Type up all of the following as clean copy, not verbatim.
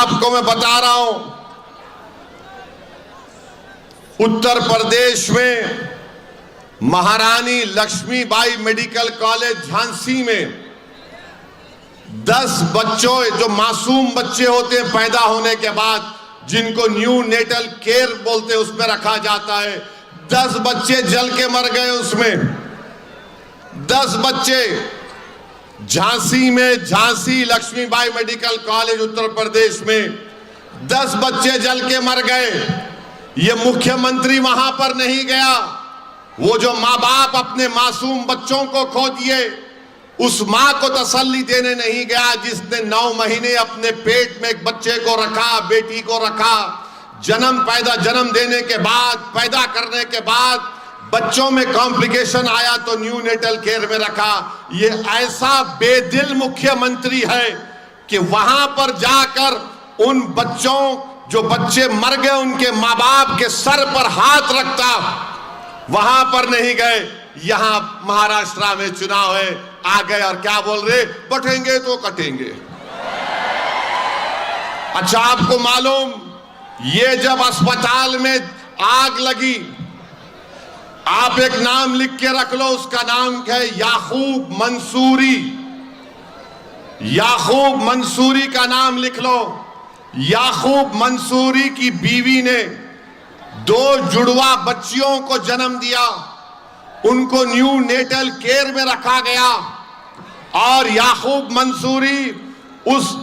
आपको मैं बता रहा हूं, उत्तर प्रदेश में महारानी लक्ष्मीबाई मेडिकल कॉलेज झांसी में 10 बच्चों, जो मासूम बच्चे होते हैं पैदा होने के बाद, जिनको न्यू नेटल केयर बोलते हैं, उसमें रखा जाता है, 10 बच्चे जल के मर गए उसमें। 10 बच्चे झांसी में, झांसी लक्ष्मीबाई मेडिकल कॉलेज उत्तर प्रदेश में 10 बच्चे जल के मर गए। ये मुख्यमंत्री वहां पर नहीं गया। वो जो माँ बाप अपने मासूम बच्चों को खो दिए, उस माँ को तसल्ली देने नहीं गया जिसने 9 महीने अपने पेट में एक बच्चे को रखा, बेटी को रखा। जन्म देने के बाद, पैदा करने के बाद बच्चों में कॉम्प्लिकेशन आया तो न्यू नेटल केयर में रखा। ये ऐसा बेदिल मुख्यमंत्री है कि वहां पर जाकर उन बच्चों, जो बच्चे मर गए, उनके माँ बाप के सर पर हाथ रखता, वहां पर नहीं गए। यहां महाराष्ट्र में चुनाव है, आ गए और क्या बोल रहे, बटेंगे तो कटेंगे। अच्छा, आपको मालूम, ये जब अस्पताल में आग लगी, आप एक नाम लिख के रख लो, उसका नाम है याकूब मंसूरी। याकूब मंसूरी का नाम लिख लो। याकूब मंसूरी की बीवी ने 2 जुड़वा बच्चियों को जन्म दिया, उनको न्यू नेटल केयर में रखा गया और याकूब मंसूरी उस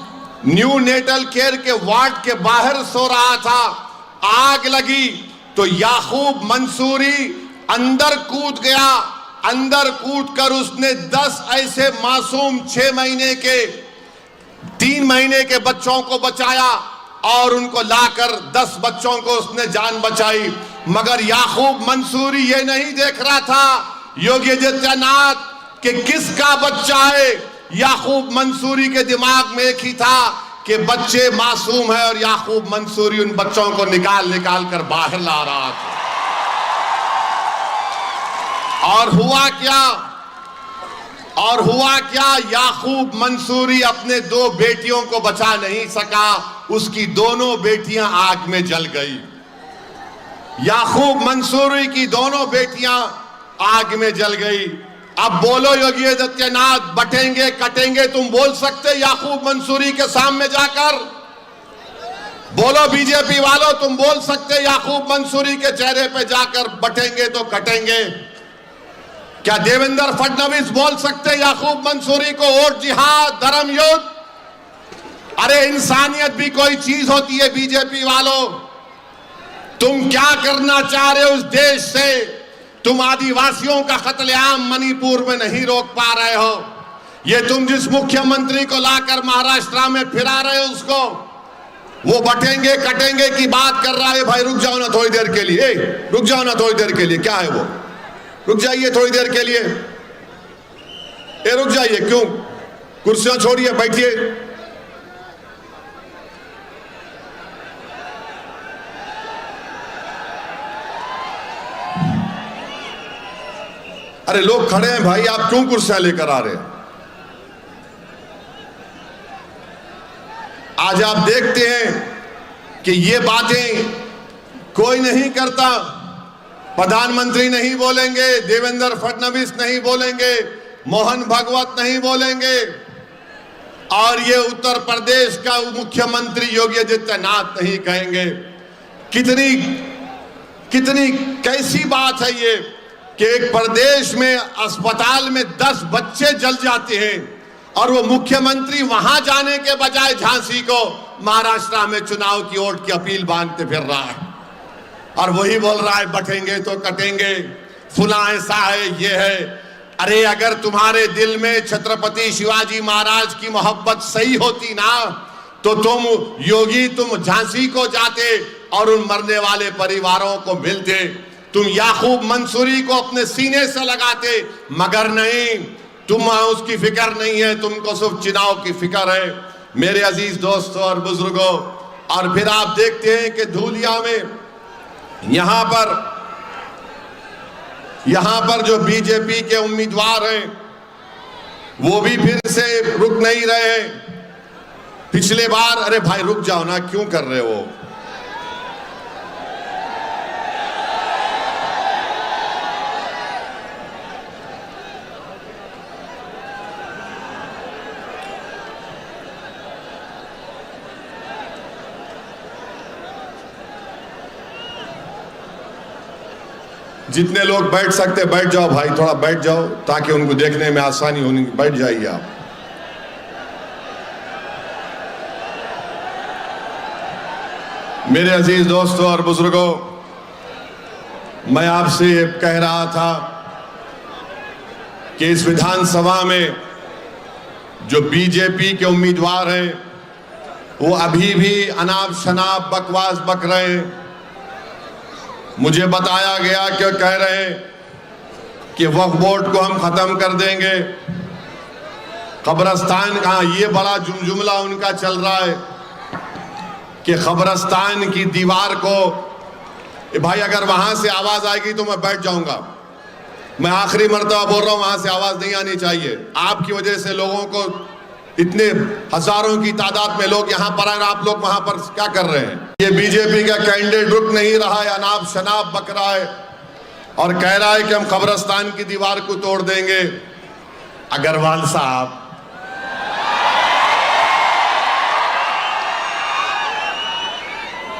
न्यू नेटल केयर के वार्ड के बाहर सो रहा था। आग लगी तो याकूब मंसूरी अंदर कूद गया। अंदर कूदकर उसने 10 ऐसे मासूम 6 महीने के, 3 महीने के बच्चों को बचाया और उनको लाकर 10 बच्चों को उसने जान बचाई। मगर याकूब मंसूरी ये नहीं देख रहा था, योगी आदित्यनाथ, कि किसका बच्चा है। याकूब मंसूरी के दिमाग में एक ही था कि बच्चे मासूम है और याकूब मंसूरी उन बच्चों को निकाल कर बाहर ला रहा था। और हुआ क्या, याकूब मंसूरी अपने 2 बेटियों को बचा नहीं सका, उसकी दोनों बेटियां आग में जल गई। याकूब मंसूरी की दोनों बेटियां आग में जल गई। अब बोलो योगी आदित्यनाथ, बटेंगे कटेंगे तुम बोल सकते याकूब मंसूरी के सामने जाकर? बोलो बीजेपी वालों, तुम बोल सकते याकूब मंसूरी के चेहरे पे जाकर बटेंगे तो कटेंगे? क्या देवेंद्र फडणवीस बोल सकते याकूब मंसूरी को वोट जिहाद, धर्म युद्ध? अरे इंसानियत भी कोई चीज होती है बीजेपी वालों। तुम क्या करना चाह रहे हो उस देश से? तुम आदिवासियों का कत्लेआम मणिपुर में नहीं रोक पा रहे हो। ये तुम जिस मुख्यमंत्री को लाकर महाराष्ट्र में फिरा रहे हो, उसको वो बटेंगे कटेंगे की बात कर रहा है। भाई रुक जाओ ना थोड़ी देर के लिए, रुक जाओ ना थोड़ी देर के लिए। क्या है वो? रुक जाइए थोड़ी देर के लिए। रुक जाइए, क्यों? कुर्सियां छोड़िए, बैठिए। अरे लोग खड़े हैं भाई, आप क्यों कुर्सियां लेकर आ रहे हैं? आज आप देखते हैं कि ये बातें कोई नहीं करता। प्रधानमंत्री नहीं बोलेंगे, देवेंद्र फडणवीस नहीं बोलेंगे, मोहन भागवत नहीं बोलेंगे, और ये उत्तर प्रदेश का मुख्यमंत्री योगी आदित्यनाथ नहीं कहेंगे। कितनी कैसी बात है ये कि एक प्रदेश में अस्पताल में 10 बच्चे जल जाते हैं और वो मुख्यमंत्री वहां जाने के बजाय झांसी को महाराष्ट्र में चुनाव की वोट की अपील बांधते फिर रहा है और वही बोल रहा है बटेंगे तो कटेंगे, फुला ऐसा है, ये है। अरे अगर तुम्हारे दिल में छत्रपति शिवाजी महाराज की मोहब्बत सही होती ना, तो तुम झांसी को जाते और उन मरने वाले परिवारों को मिलते, तुम याकूब मंसूरी को अपने सीने से लगाते। मगर नहीं, तुम उसकी फिक्र नहीं है, तुमको सिर्फ चुनाव की फिक्र है। मेरे अजीज दोस्तों और बुजुर्गों, और फिर आप देखते हैं कि धूलिया में यहां पर जो बीजेपी के उम्मीदवार हैं वो भी फिर से रुक नहीं रहे। पिछले बार, अरे भाई रुक जाओ ना, क्यों कर रहे हो? जितने लोग बैठ सकते बैठ जाओ भाई, थोड़ा बैठ जाओ ताकि उनको देखने में आसानी होनी। बैठ जाइए आप। मेरे अजीज दोस्तों और बुजुर्गों, मैं आपसे कह रहा था कि इस विधानसभा में जो बीजेपी के उम्मीदवार हैं वो अभी भी अनाप शनाप बकवास बक रहे हैं। मुझे बताया गया कि कह रहे हैं कि वक्फ बोर्ड को हम खत्म कर देंगे, कब्रिस्तान का ये बड़ा जुमला उनका चल रहा है कि कब्रिस्तान की दीवार को, भाई अगर वहां से आवाज आएगी तो मैं बैठ जाऊंगा। मैं आखिरी मर्तबा बोल रहा हूं, वहां से आवाज नहीं आनी चाहिए। आपकी वजह से लोगों को, इतने हजारों की तादाद में लोग यहां पर आए, आप लोग वहां पर क्या कर रहे हैं? ये बीजेपी का कैंडिडेट रुक नहीं रहा है, अनाप शनाप बक रहा है और कह रहा है कि हम कब्रिस्तान की दीवार को तोड़ देंगे। अग्रवाल साहब,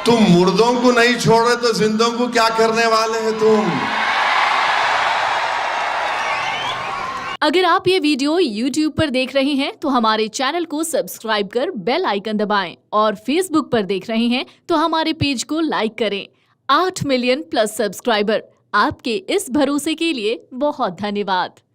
तुम मुर्दों को नहीं छोड़ रहे तो जिंदों को क्या करने वाले हैं तुम? अगर आप ये वीडियो YouTube पर देख रहे हैं तो हमारे चैनल को सब्सक्राइब कर बेल आइकन दबाएं और Facebook पर देख रहे हैं तो हमारे पेज को लाइक करें। 8 मिलियन प्लस सब्सक्राइबर, आपके इस भरोसे के लिए बहुत धन्यवाद।